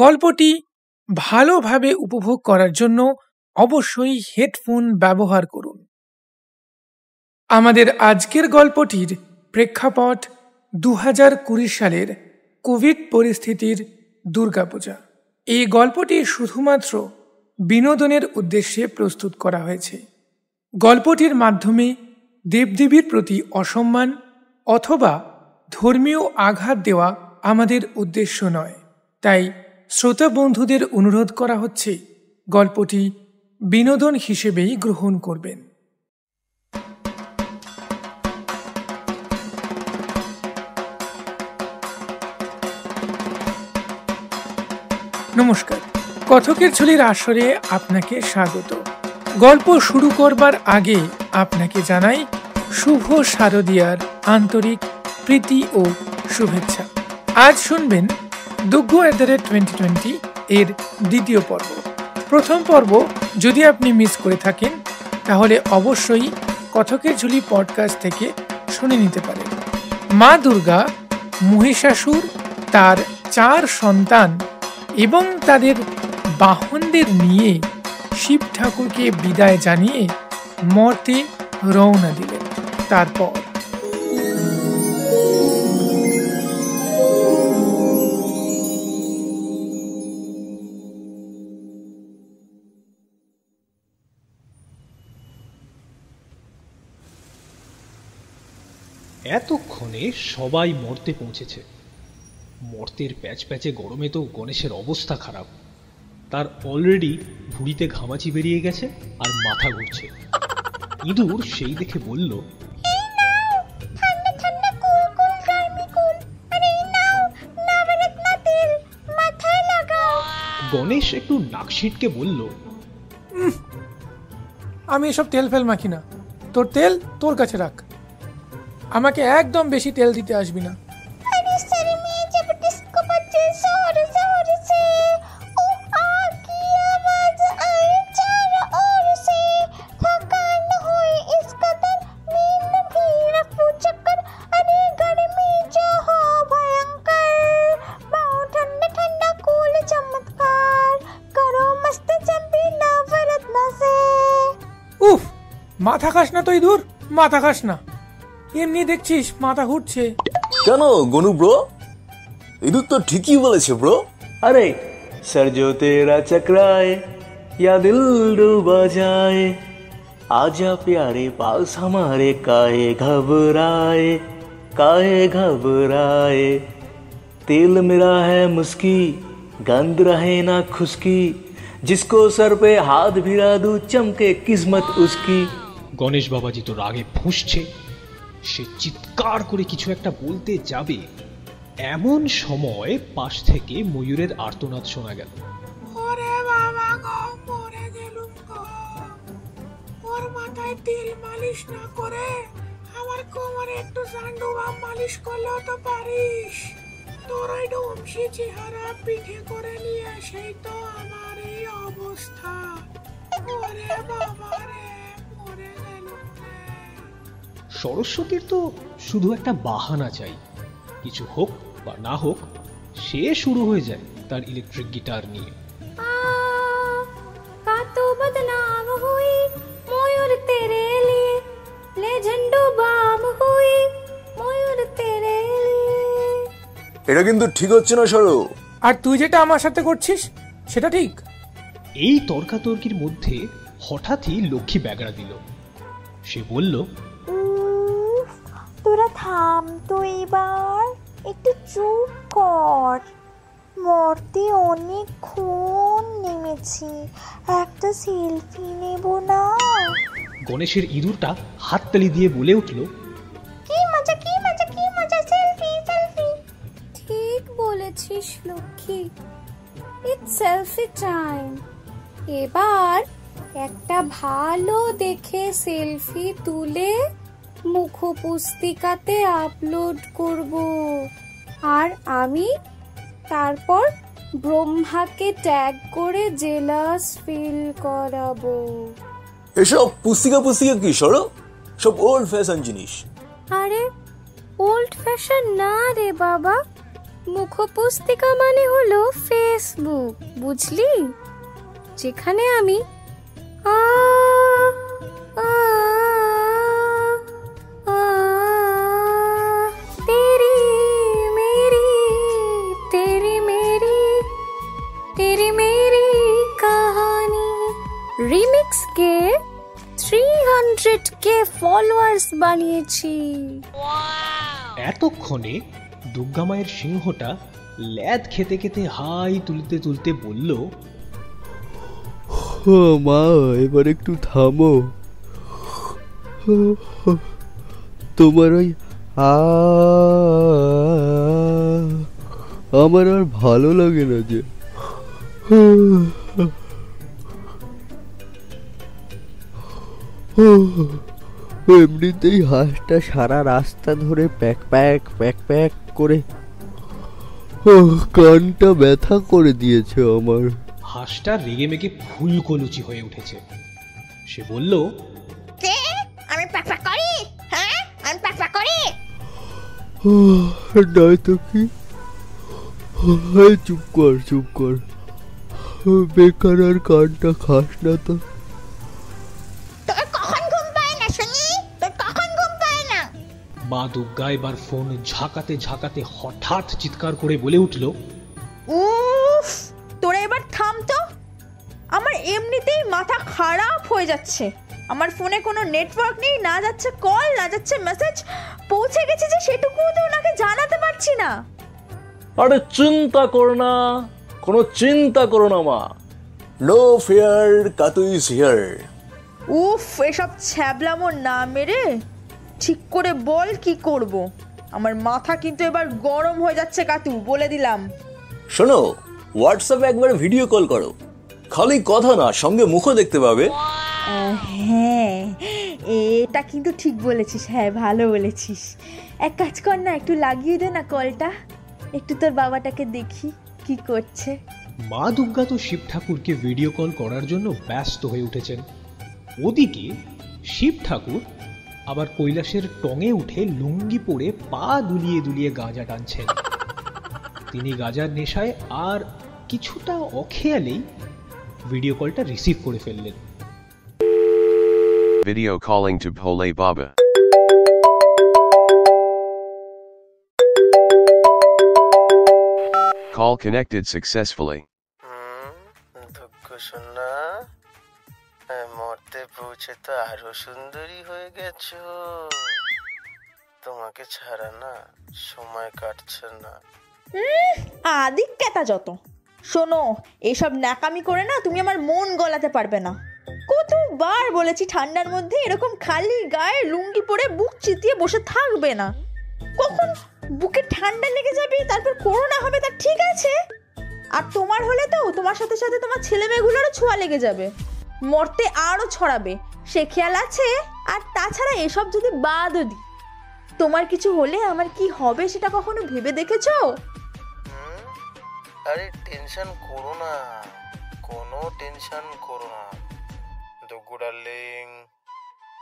গল্পটি ভালোভাবে উপভোগ করার জন্য অবশ্যই হেডফোন ব্যবহার করুন। আমাদের আজকের গল্পটির প্রেক্ষাপট 2020 সালের কোভিড পরিস্থিতির দুর্গাপূজা। এই গল্পটি শুধুমাত্র বিনোদনের উদ্দেশ্যে প্রস্তুত করা হয়েছে। গল্পটির মাধ্যমে দেবদেবীর প্রতি অসম্মান অথবা ধর্মীয় আঘাত দেওয়া আমাদের উদ্দেশ্য নয়। তাই শ্রোতা বন্ধুদের অনুরোধ করা হচ্ছে গল্পটি বিনোদন হিসেবেই গ্রহণ করবেন। নমস্কার, কথকের ঝুলির আসরে আপনাকে স্বাগত। গল্প শুরু করবার আগে আপনাকে জানাই শুভ শারদীয়ার আন্তরিক প্রীতি ও শুভেচ্ছা। আজ শুনবেন Duggu@2020 এর দ্বিতীয় পর্ব। প্রথম পর্ব যদি আপনি মিস করে থাকেন তাহলে অবশ্যই কথকের ঝুলি পডকাস্ট থেকে শুনে নিতে পারেন। মা দুর্গা মহিষাসুর, তার 4 সন্তান এবং তাদের বাহনদের নিয়ে শিব ঠাকুরকে বিদায় জানিয়ে মর্তে রওনা দিলেন। তারপর এতক্ষণে সবাই মর্তে পৌঁছেছে। মর্তের প্যাচপ্যাচে গরমে তো গণেশের অবস্থা খারাপ। তার অলরেডি ভুঁড়িতে ঘামাচি বেরিয়ে গেছে আর মাথা ঘুরছে। ইঁদুর সেই দেখে বলল, গণেশ একটু নাক ছিটকে বলল, আমি এসব তেল ফেল মাখি না, তোর তেল তোর কাছে রাখ, আমাকে একদম বেশি তেল দিতে আসবি না। উফ, মাথা খাস না তো ইঁদুর, মাথা খাস না। এমনি দেখছিস মাথা ঘুরছে। কেন গনু ব্রো, ইঁদুর তো ঠিকই বলেছে ব্রো। अरे सर जो तेरा चकराए या दिल डूबा जाए, आजा प्यारे पास हमारे, काहे घबराए, तेल मेरा है मुस्की, गंध रहे ना खुशकी, जिसको सर पे हाथ भिड़ा दूं चमके किस्मत उसकी। গণেশ বাবাজি তো রাগে ফুঁসছে। সে চিৎকার করে কিছু একটা বলতে যাবে, এমন সময় পাশ থেকে ময়ূরের আর্তনাদ শোনা গেল। ওরে বাবা গো, মরে গেলুম গো। ওর মাথায় তেল মালিশ না করে আমার কোমরে একটু সান্ডু বাম মালিশ করলেও তো পারিস। তোর ওই ডুমসি চেহারা পিঠে করে নিয়ে সেই তো আমার এই অবস্থা। ওরে বাবা রে, মরে গেলুম রে। সরস্বতীর তো শুধু একটা বাহানা চাই, কিছু হোক বা না হোক সে শুরু হয়ে যায় তার ইলেকট্রিক গিটার নিয়ে। এটা কিন্তু ঠিক হচ্ছে না সরো। আর তুই যেটা আমার সাথে করছিস সেটা ঠিক। এই তর্কাতর্কির মধ্যে হঠাৎই লক্ষ্মী ব্যাগড়া দিল। সে বলল, তোরা থাম তো, এবার একটু চুপ কর। মরতে অনেকক্ষণ নেমেছি, একটা সেলফি নেব না? গণেশের ইঁদুরটা হাততালি দিয়ে বলে উঠল, কি মজা, কি মজা, কি মজা, সেলফি সেলফি। ঠিক বলেছিস লক্ষ্মী, ইটস সেলফি টাইম। এবার একটা ভালো দেখে সেলফি তুলে মুখপুস্তিকাতে আপলোড করব, আর আমি তারপর ব্রহ্মাকে ট্যাগ করে জেলাস ফিল করাবো। এসব পুস্তিকা কি সরো, সব ওল্ড ফ্যাশন জিনিস। আরে ওল্ড ফ্যাশন না রে বাবা, মুখপুস্তিকা মানে হলো ফেসবুক, বুঝলি? যেখানে আমি আ আ আ তেরি মেরি তেরি মেরি তেরি মেরি কাহানি রিমিক্স কে 300K ফলোয়ার্স বানিয়েছি। এতক্ষণে দুর্গামায়ের সিংহটা ল্যাদ খেতে খেতে হাই তুলতে তুলতে বলল, ও মা, এবার একটু থামো। তোমার ওই আমার আর ভালো লাগে না যে। এমনিতেই হাঁসটা সারা রাস্তা ধরে প্যাক প্যাক প্যাক প্যাক করে কানটা ব্যথা করে দিয়েছে আমার। হাঁসটা রেগে মেগে ফুলকলুচি হয়ে উঠেছে। সে বলল, কে? আমি প্যাক করি? হ্যাঁ, আমি প্যাক করি? নয়তো কি? চুপ কর চুপ কর, বেকার আর কানটা খাস না তো। তোর কখন ঘুম পায় না শুনি? তোর কখন ঘুম পায় না? মা দুর্গা এবার ফোন ঝাঁকাতে ঝাঁকাতে হঠাৎ চিৎকার করে বলে উঠল, উফ, তোরা এবার থাম তো। আমার এমনিতেই মাথা খারাপ হয়ে যাচ্ছে। আমার ফোনে কোনো নেটওয়ার্ক নেই, না যাচ্ছে কল, না যাচ্ছে মেসেজ। পৌঁছে গেছে যে সেটুকুও তো ওনাকে জানাতে পারছি না। আরে চিন্তা করো না, কোনো চিন্তা করো না মা। No fear, Katu is here. উফ, এসব ছ্যাবলামো না মেরে ঠিক করে বল কি করব। আমার মাথা কিন্তু এবার গরম হয়ে যাচ্ছে কাতু, বলে দিলাম। শোনো, হোয়াটসঅ্যাপে একবার ভিডিও কল করো, খালি কথা না, সঙ্গে মুখও দেখতে পাবে। হ্যাঁ, এটা কিন্তু ঠিক বলেছিস। হ্যাঁ, ভালো বলেছিস। এক কাজ কর না, একটু লাগিয়ে দে না কলটা, একটু তোর বাবাটাকে দেখি কি করছে। মা দুর্গা তো শিব ঠাকুরকে ভিডিও কল করার জন্য ব্যস্ত হয়ে উঠেছেন। ওদিকে শিব ঠাকুর আবার কৈলাসের টঙে উঠে লুঙ্গি পরে পা দুলিয়ে দুলিয়ে গাঁজা টানছেন। তিনি গাঁজার নেশায় আর কিছুটা অখেয়ালেই ভিডিও কলটা রিসিভ করে ফেললেন। Video calling to Bhole Baba. Call connected successfully. দুঃখ শোনা, মরতে পৌঁছে তো আরো সুন্দরী হয়ে গেছো। তোমাকে ছাড়া না সময় কাটছে না। আদিক কেতা যত। শোনো, এসব ন্যাকামি করে না তুমি আমার মন গলাতে পারবে না। কতবার বলেছি ঠান্ডার মধ্যে এরকম খালি গায়ে লুঙ্গি পরে বুক চিতিয়ে বসে থাকবে না। কখন বুকে ঠান্ডা লেগে যাবে, তারপর করোনা হবে, তা ঠিক আছে। আর তোমার হলে তো তোমার সাথে সাথে তোমার ছেলে মেয়েগুলোরও ছোঁয়া লেগে যাবে, মরতে আরো ছড়াবে, সে খেয়াল আছে? আর তাছাড়া এসব যদি বাদও দিই, তোমার কিছু হলে আমার কি হবে সেটা কখনো ভেবে দেখেছো? আরে টেনশন করো না, কোনো টেনশন করো না দুগ্গু ডার্লিং।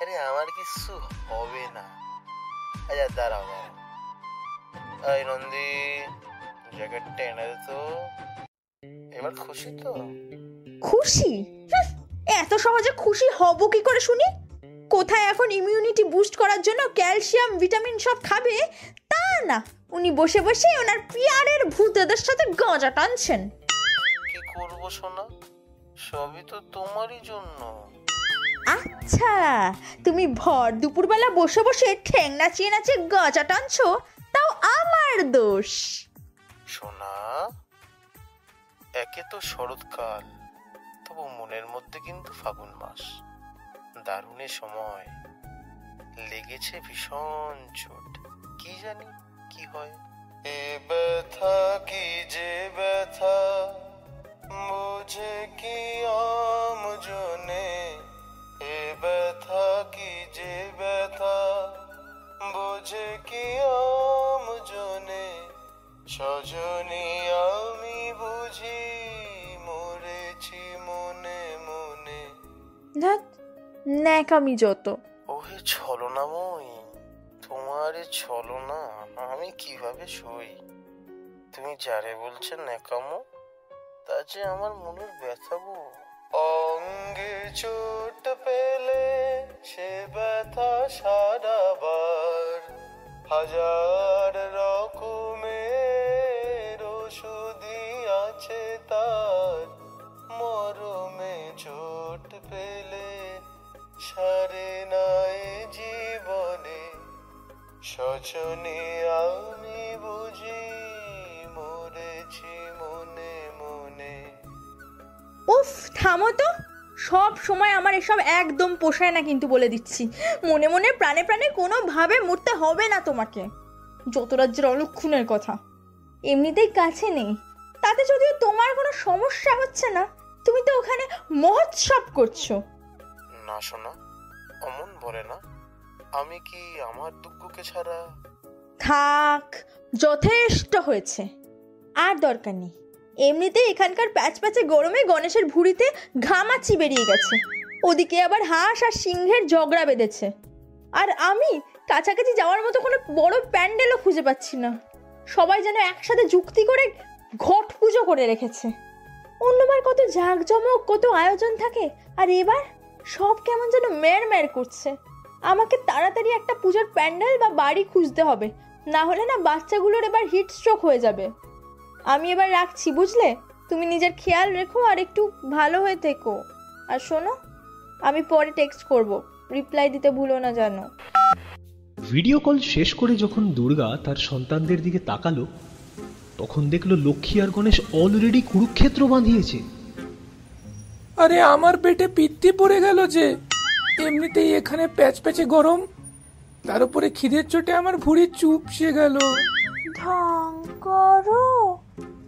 আরে আমার কিছু হবে না। আচ্ছা দাঁড়াও দাঁড়াও, এই নন্দী জ্যাকেটটা এনে দে তো। এবার খুশি তো? খুশি? এত সহজে খুশি হব কি করে শুনি? কোথায় এখন ইমিউনিটি বুস্ট করার জন্য ক্যালসিয়াম ভিটামিন সব খাবে, তা না, উনি বসে বসে ওনার পিয়ারের ভূতেদের সাথে গাঁজা টানছেন। কি করবো সোনা, সবই তো তোমারই জন্য। আচ্ছা, তুমি ভর দুপুরবেলা বসে বসে ঠ্যাং নাচিয়ে নাচিয়ে গাঁজা টানছো, তাও আমার দোষ? সোনা, একে তো শরৎকাল, তবু মনের মধ্যে কিন্তু ফাগুন মাস। দারুণে সময় লেগেছে ভীষণ চোট, কি জানি কি হয়। এ ব্যথা কি যে ব্যথা, বুঝে কি আমজনে। এ ব্যথা কি যে ব্যথা, বুঝে কি আমজনে। সজনী আমি বুঝি মরেছি মনে মনে। ন্যাকামি যত। ওহে ছলনাময়ী, তোমার ছলনা আমি কিভাবে সই। তুমি যারে বলছেন ন্যাকামো, তা যে আমার মনের ব্যথাবো। অঙ্গে চোট পেলে সে ব্যথা সারাবার, হাজার রকমের ওষুধই আছে তার। মরমে চোট পেলে সারে নাই জীবনে, সজনে আমি বুঝি মরেছি মনে মনে। উফ, থামো তো। সব সময় আমার এসব একদম পোষায় না কিন্তু, বলে দিচ্ছি। মনে মনে প্রাণে প্রাণে কোনোভাবে মরতে হবে না তোমাকে। যত রাজ্যের অলক্ষণের কথা। এমনিতেই কাছে নেই, তাতে যদিও তোমার কোনো সমস্যা হচ্ছে না, তুমি তো ওখানে মহোৎসব করছো। না শোনা, অমন বলে না। আমি কি আমার দুঃখকে ছাড়া। থাক, যথেষ্ট হয়েছে, আর দরকার নেই। এমনিতেই এখানকার প্যাচ প্যাচে গরমে গণেশের ভুঁড়িতে ঘামাচি বেরিয়ে গেছে, ওদিকে আবার হাঁস আর সিংহের ঝগড়া বেঁধেছে। আর আমি কাছাকাছি যাওয়ার মতো কোনো বড় প্যান্ডেলও খুঁজে পাচ্ছি না। সবাই যেন একসাথে যুক্তি করে ঘট পুজো করে রেখেছে। অন্যবার কত জাঁকজমক, কত আয়োজন থাকে, আর এবার সব কেমন যেন মের মের করছে। আমাকে তাড়াতাড়ি একটা পুজোর প্যান্ডেল বা বাড়ি খুঁজতে হবে, না হলে না বাচ্চাগুলোর এবার হিট স্ট্রোক হয়ে যাবে। আমি এবার রাখছি, বুঝলে? তুমি নিজের খেয়াল রেখো আর একটু ভালো হয়ে থেকো। আর শোনো, আমি পরে টেক্সট করব, রিপ্লাই দিতে ভুলো না জানো। ভিডিও কল শেষ করে যখন দুর্গা তার সন্তানদের দিকে তাকালো, তখন দেখলো লক্ষ্মী আর গণেশ অলরেডি কুরুক্ষেত্র বাঁধিয়েছে। আরে আমার পেটে পিত্তি পড়ে গেল যে। এমনিতেই এখানে প্যাচ প্যাচে গরম, তার উপরে খিদের চোটে আমার ভুঁড়ি চুপসে গেল। ঢং করো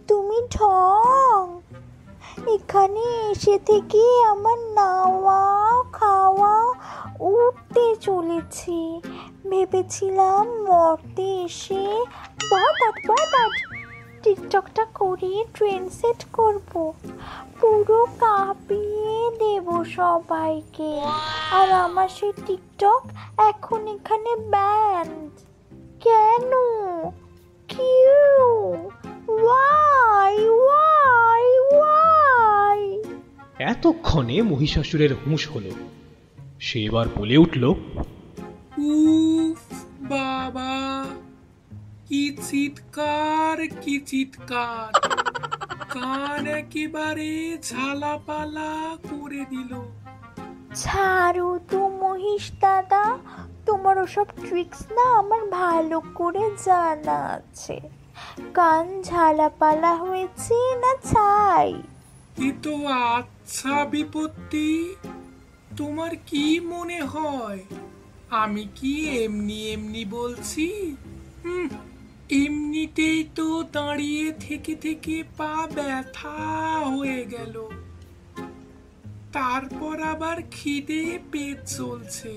তুমি, ঢং। এখানে এসে থেকে আমার নাওয়া খাওয়া উঠতে চলেছে। ভেবেছিলাম মরতে এসে বাট টিকটকটা করে ট্রেন সেট করব, পুরো কাঁপিয়ে দেব সবাইকে। আর আমার সেই টিকটক এখন এখানে ব্যান্ড। কেন? কিউ? ওয়াই? এতক্ষণে মহিষাসুরের হুঁশ হলো। সে এবার বলে উঠল, উফ বাবা, কি চিৎকার, কি চিৎকার! কান একেবারে ঝালাপালা করে দিল। ছাড়ো তো মহিষ দাদা, তোমার ওসব ট্রিক্স না আমার ভালো করে জানা আছে। কান ঝালাপালা হয়েছে না ছাই? এ তো আচ্ছা বিপত্তি। তোমার কি মনে হয় আমি কি এমনি এমনি বলছি? এমনিতেই তো দাঁড়িয়ে থেকে থেকে পা ব্যথা হয়ে গেল, তারপর আবার খিদে পেট চলছে।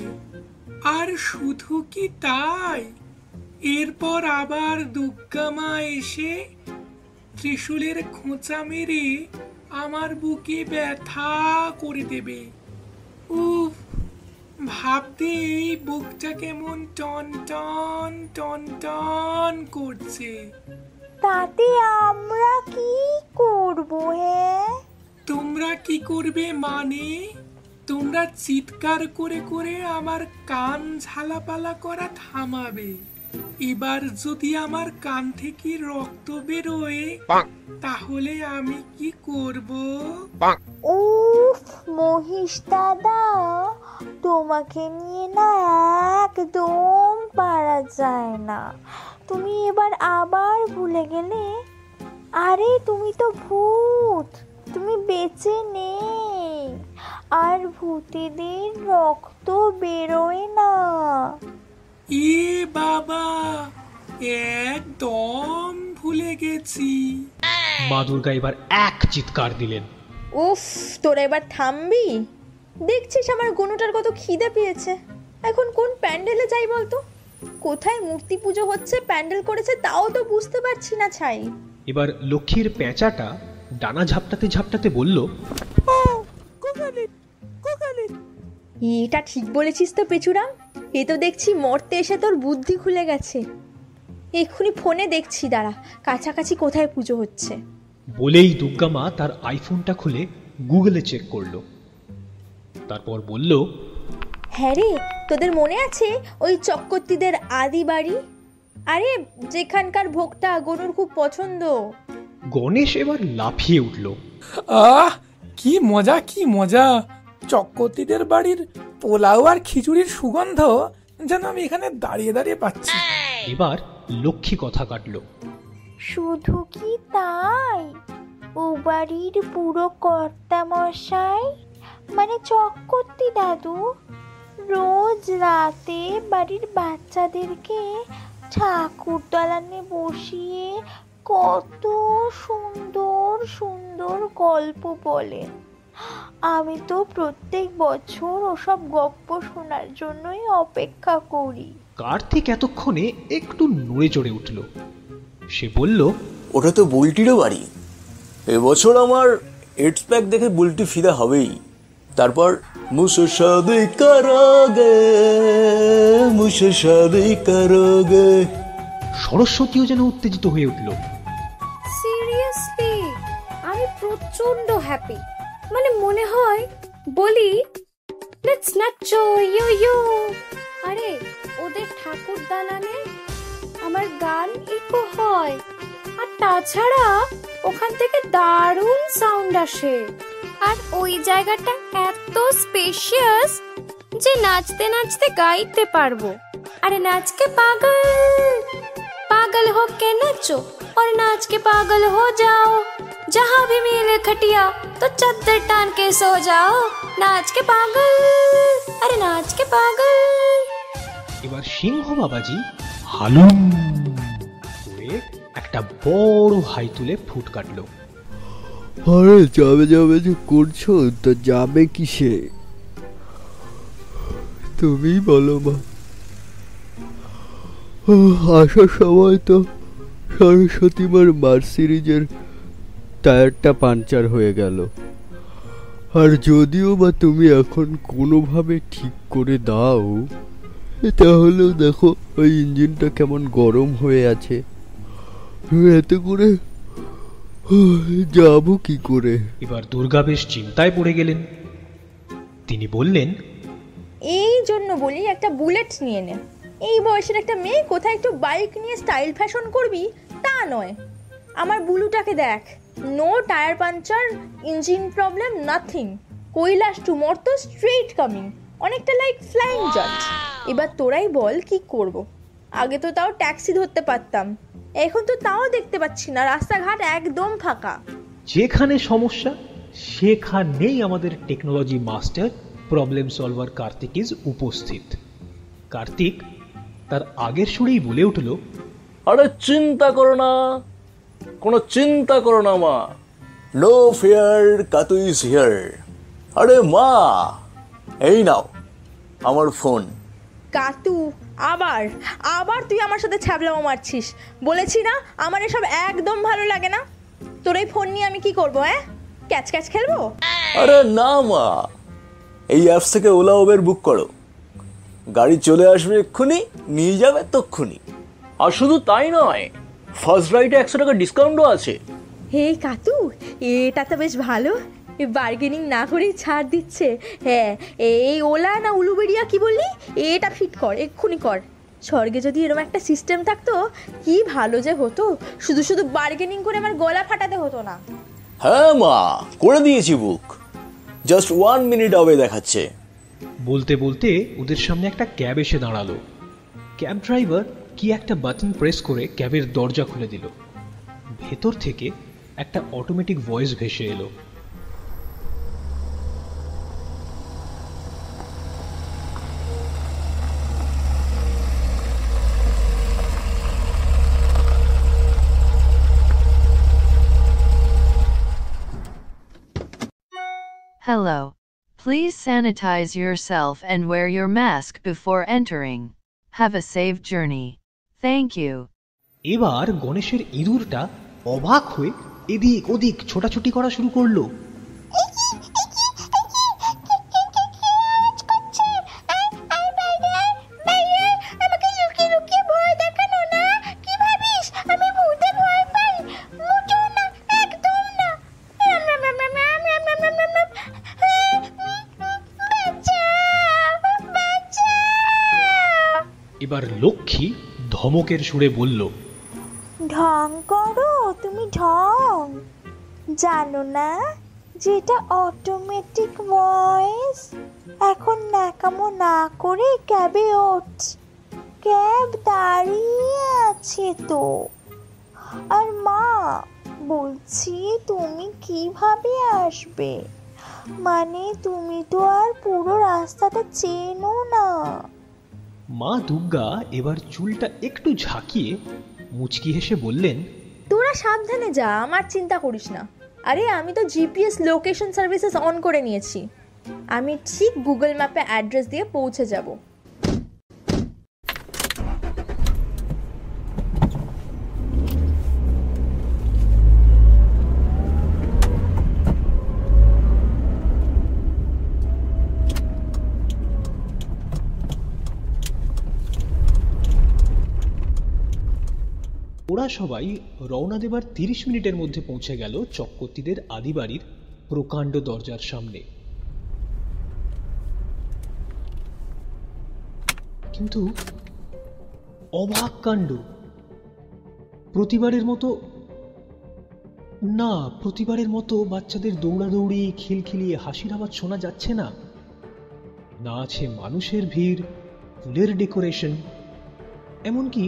আর শুধু কি তাই, এরপর আবার দুর্গা মা এসে ত্রিশূলের খোঁচা মেরে আমার বুকে ব্যথা করে দেবে। উফ, ভাবতে এই বুকটা কেমন টন টন টন টন করছে। তাতে আমরা কি করব? তোমরা কি করবে মানে? তোমরা চিৎকার করে করে আমার কান ঝালাপালা করা থামাবে। এবার যদি আমার কান থেকে রক্ত বেরোয় তাহলে আমি কি করব? উফ মহিষ দাদা, তোমাকে নিয়ে না একদম পারা যায় না। তুমি এবার আবার ভুলে গেলে? আরে তুমি তো ভূত, তুমি বেঁচে নেই, আর ভূতেদের রক্ত বেরোয় না। এ বাবা, একদম ভুলে গেছি। মা দুর্গা এবার এক চিৎকার দিলেন। উফ, তোরা এবার থামবি? দেখছিস আমার গনুটার কত খিদে পেয়েছে। এখন কোন প্যান্ডেলে যাই বলতো? কোথায় মূর্তি পুজো হচ্ছে, প্যান্ডেল করেছে তাও তো বুঝতে পারছি না ছাই। এবার লক্ষ্মীর পেঁচাটা ডানা ঝাপটাতে ঝাপটাতে বলল, এটা ঠিক বলেছিস তো পেচুরাম। এ তো দেখছি মরতে এসে তোর বুদ্ধি খুলে গেছে। এক্ষুনি ফোনে দেখছি, দাঁড়া কাছাকাছি কোথায় পুজো হচ্ছে। বলেই দুর্গা মা তার আইফোনটা খুলে গুগলে চেক করলো, তারপর বলল, হ্যাঁ রে, তোদের মনে আছে ওই চক্রবর্তীদের আদি বাড়ি? আরে যেখানকার ভোগটা গনুর খুব পছন্দ। গণেশ এবার লাফিয়ে উঠল। আহ, কি মজা কি মজা! চক্রবর্তীদের বাড়ির পোলাও আর খিচুড়ির সুগন্ধ যেন আমি এখানে দাঁড়িয়ে দাঁড়িয়ে পাচ্ছি। এবার লক্ষ্মী কথা কাটলো। শুধু কি তাই, ও বাড়ির পুরো কর্তা মশাই মানে চক্রবর্তী দাদু রোজ রাতে বাড়ির বাচ্চাদেরকে ঠাকুর দালানে বসিয়ে কত সুন্দর সুন্দর গল্প বলেন। আমি তো প্রত্যেক বছর ওসব গল্প শোনার জন্যই অপেক্ষা করি। কার্তিক এতক্ষণে একটু নড়ে চড়ে উঠল। সে বলল, ওটা তো বুলটিরও বাড়ি। এবছর আমার এডস প্যাক দেখে বুলটি ফিদা হবেই। তারপর মুঝে শাদি করোগে, মুঝে শাদি করোগে। সরস্বতীও যেন উত্তেজিত হয়ে উঠল। সিরিয়াসলি আমি প্রচন্ড হ্যাপি, মানে মনে হয় বলি লেটস নাচো ইয়ো ইয়ো। আরে ওদের ঠাকুর দালানে আমার গান ইকো হয়, আর তাছাড়া ওখান থেকে দারুণ সাউন্ড আসে। আর ওই জায়গাটা এত স্পেশিয়াস যে নাচতে নাচতে গাইতে পারবো। আরে নাচকে পাগল पागल हो के नाचो और नाच के पागल हो जाओ, जहाँ भी मिले खटिया तो चद्दर टान के सो जाओ, नाच के पागल, अरे नाच के पागल। এবার সিংহ বাবাজি হালুম করে একটা বড় হাই তুলে ফুট কাটলো। আরে যাবে যাবে যে করছো, তো যাবে কিসে? তুমি বলো মা। আসার সময় তো সরস্বতী মার মার্সিডিজের টায়ারটা পাঞ্চার হয়ে গেল। আর যদিও বা তুমি এখন কোনোভাবে ঠিক করে দাও, তাহলেও দেখো ওই ইঞ্জিনটা কেমন গরম হয়ে আছে। এতে করে যাবো কি করে? এবার দুর্গা বেশ চিন্তায় পড়ে গেলেন। তিনি বললেন, এই জন্য বলি একটা বুলেট নিয়ে নে। এই বয়সের একটা মেয়ে কোথায় একটু বাইক নিয়ে স্টাইল ফ্যাশন করবি তা নয়। আমার বুলুটাকে দেখ, no tyre puncture, engine problem, nothing. Kailash to মর্তো স্ট্রেট কামিং, অনেকটা লাইক ফ্লাইং জাট। এবার তোরাই বল কি করব। আগে তো তাও ট্যাক্সি ধরতে পারতাম, এখন তো তাও দেখতে পাচ্ছি না, রাস্তাঘাট একদম ফাঁকা। যেখানে সমস্যা সেখানেই আমাদের technology master problem solver Kartik is উপস্থিত। কার্তিক তার আগের সুরেই বলে উঠল, আরে চিন্তা করো না, কোনো চিন্তা করো না মা, no fear, Katu is here. আরে মা, এই নাও আমার ফোন। কাতু আবার আবার তুই আমার সাথে ছ্যাবলামো মারছিস। বলেছি না আমার এসব একদম ভালো লাগে না। তোর এই ফোন নিয়ে আমি কি করবো? ক্যাচ ক্যাচ খেলবো? আরে না মা, এই অ্যাপস থেকে ওলা উবের বুক করো, গাড়ি চলে আসবে এক্ষুনি, নিয়ে যাবে তক্ষুনি। আর শুধু তাই নয়, ফার্স্ট রাইডে 100 টাকা ডিসকাউন্টও আছে। হে কাতু, এটা তো বেশ ভালো, বার্গেনিং না করেই ছাড় দিচ্ছে। হ্যাঁ, এই ওলা না উলুবেড়িয়া কি বললি, এটা ফিট কর, এক্ষুনি কর। স্বর্গে যদি এরকম একটা সিস্টেম থাকতো কি ভালো যে হতো, শুধু শুধু বার্গেনিং করে আমার গলা ফাটাতে হতো না। হ্যাঁ মা, করে দিয়েছি বুক, জাস্ট 1 মিনিট হবে দেখাচ্ছে। বলতে বলতে ওদের সামনে একটা ক্যাব এসে দাঁড়ালো। ক্যাব ড্রাইভার কি একটা বাটন প্রেস করে ক্যাবের দরজা খুলে দিল। ভেতর থেকে একটা অটোমেটিক ভয়েস ভেসে এলো, Hello. Please sanitize yourself and wear your mask before entering. Have a safe journey. Thank you. এবার গণেশের ইঁদুরটা অবাক হয়ে এদিক ওদিক ছোটাছুটি করা শুরু করলো। আমাকে লুকিয়ে লুকিয়ে ভয় দেখানো না, কি এবার লক্ষ্মী ধমকের সুরে বলল, ঢং করো তুমি, ঢং জানো না যেটা অটোমেটিক ভয়েস। এখন ন্যাকামো না করে ক্যাবে ওঠ, ক্যাব দাঁড়িয়ে আছে তো। আর মা বলছি তুমি কিভাবে আসবে, মানে তুমি তো আর পুরো রাস্তাটা চেনো না। মা দুর্গা এবার চুলটা একটু ঝাঁকিয়ে মুচকি হেসে বললেন, তোরা সাবধানে যা, আমার চিন্তা করিস না। আরে আমি তো জিপিএস লোকেশন সার্ভিসেস অন করে নিয়েছি, আমি ঠিক গুগল ম্যাপে অ্যাড্রেস দিয়ে পৌঁছে যাব। ওরা সবাই রওনা দেবার 30 মিনিটের মধ্যে পৌঁছে গেল চক্রবর্তীদের আদি বাড়ির প্রকাণ্ড দরজার সামনে। কিন্তু অবাক কাণ্ড, প্রতিবারের মতো বাচ্চাদের দৌড়াদৌড়ি, খিলখিলিয়ে হাসির আওয়াজ শোনা যাচ্ছে না। না আছে মানুষের ভিড়, ফুলের ডেকোরেশন, এমনকি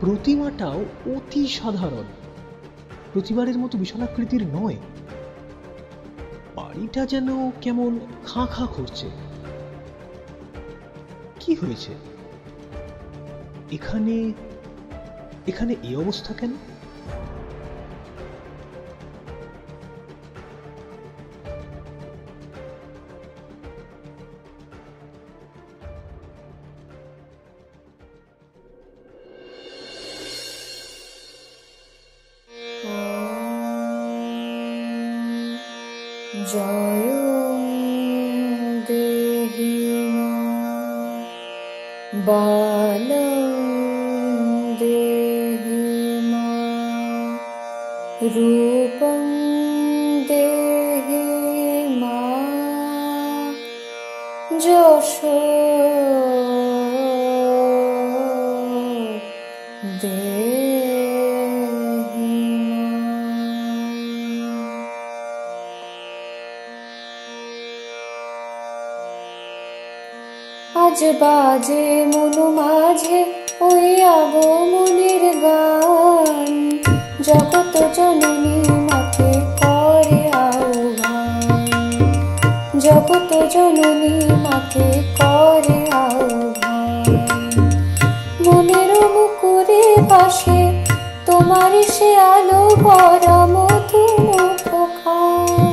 প্রতিমাটাও অতি সাধারণ, প্রতিবারের মতো বিশালাকৃতির নয়। বাড়িটা যেন কেমন খাঁ খাঁ করছে। কি হয়েছে এখানে? এই অবস্থা কেন? জয় দেহি বাল দেহি রূপং দেহি মা যশ আজ বাজে মনু মাঝে ওই আগমনের গান, জগত জননী মাকে করে আহ্বান, জগত জননী মাকে করে আহ্বান। মনের মুকুরে পাশে তোমার সে আলো ভরা মধু মুখ খান,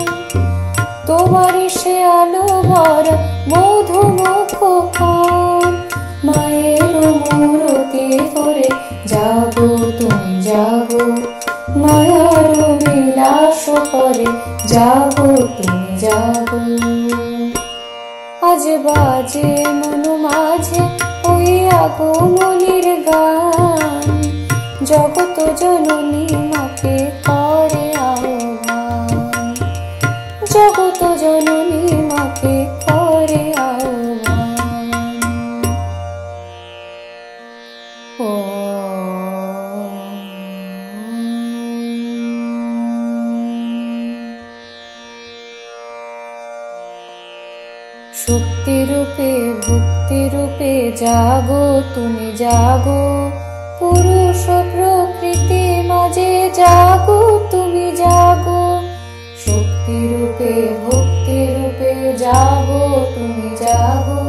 তোমার সে আলো ভরা মধু মুখ খান। মায়ের মূরতি ধরে যাবো তুমি যাবো, মায়ার বিলাস করে যাবো তুমি যাবো। আজ বাজে মনু মাঝে ওই আগমনের গান, জগত জননী মাকে করে আহ্বান, জগত জননী মাকে করে আহ্বান। শক্তি রূপে ভক্তি রূপে জাগো তুমি জাগো, পুরুষ প্রকৃতি মাঝে জাগো তুমি জাগো। শক্তি রূপে ভক্তি রূপে জাগো তুমি জাগো,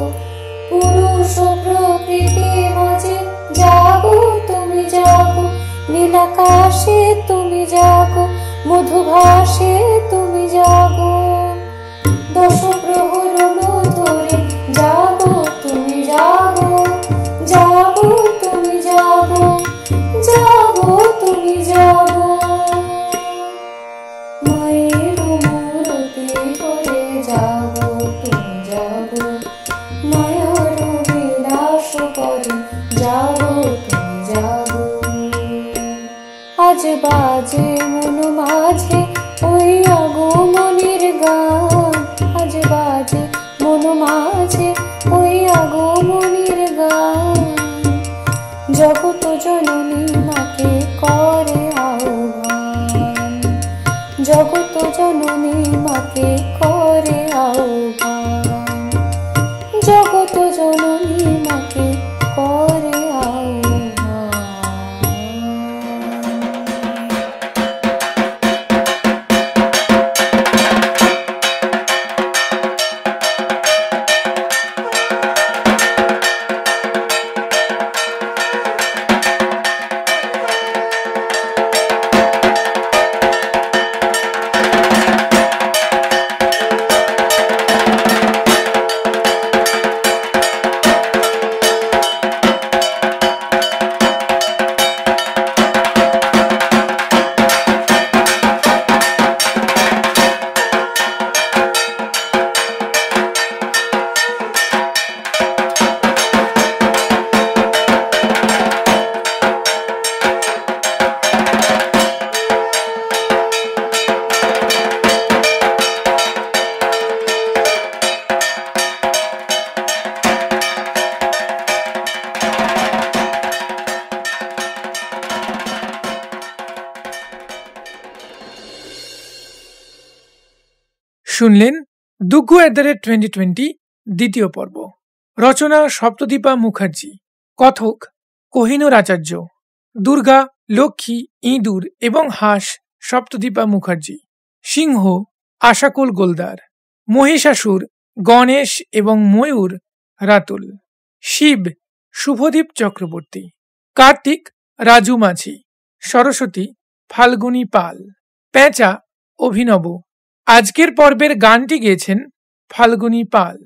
পুরুষ প্রকৃতি মাঝে জাগো তুমি জাগো। নীলাকাশে তুমি জাগো, মধুভাসে তুমি জাগো, দশ প্রহরণ ধরে জাগো তুমি জাগো, জাগো তুমি জাগো, জাগো তুমি জাগো। মায়ের মূরতি করে জাগো তুমি জাগো, মায়ার বিলাস করে জাগো তুমি জাগো। আজ বাজে মনু মাঝে ওই আগমনের জননী মাকে করে আহ্বান, জগত জননী মাকে করে আহ্বান। শুনলেন দুগ্গু @2020 দ্বিতীয় পর্ব। রচনা সপ্তদীপা মুখার্জি, কথক কোহিনূর আচার্য, দুর্গা, লক্ষ্মী, ইঁদুর এবং হাঁস সপ্তদীপা মুখার্জি, সিংহ আশাকুল গোলদার, মহিষাসুর গণেশ এবং ময়ূর রাতুল, শিব শুভদীপ চক্রবর্তী, কার্তিক রাজু মাঝি, সরস্বতী ফাল্গুনী পাল, পেঁচা অভিনব। আজকের পর্বের গানটি গেয়েছেন ফাল্গুনী পাল।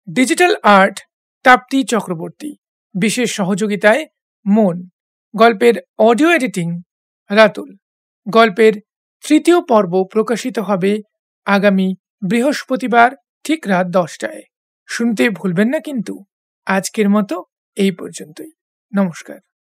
ডিজিটাল আর্ট তাপ্তি চক্রবর্তী, বিশেষ সহযোগিতায় মন। গল্পের অডিও এডিটিং রাতুল। গল্পের তৃতীয় পর্ব প্রকাশিত হবে আগামী বৃহস্পতিবার ঠিক রাত 10টায়। শুনতে ভুলবেন না কিন্তু। আজকের মতো এই পর্যন্তই। নমস্কার।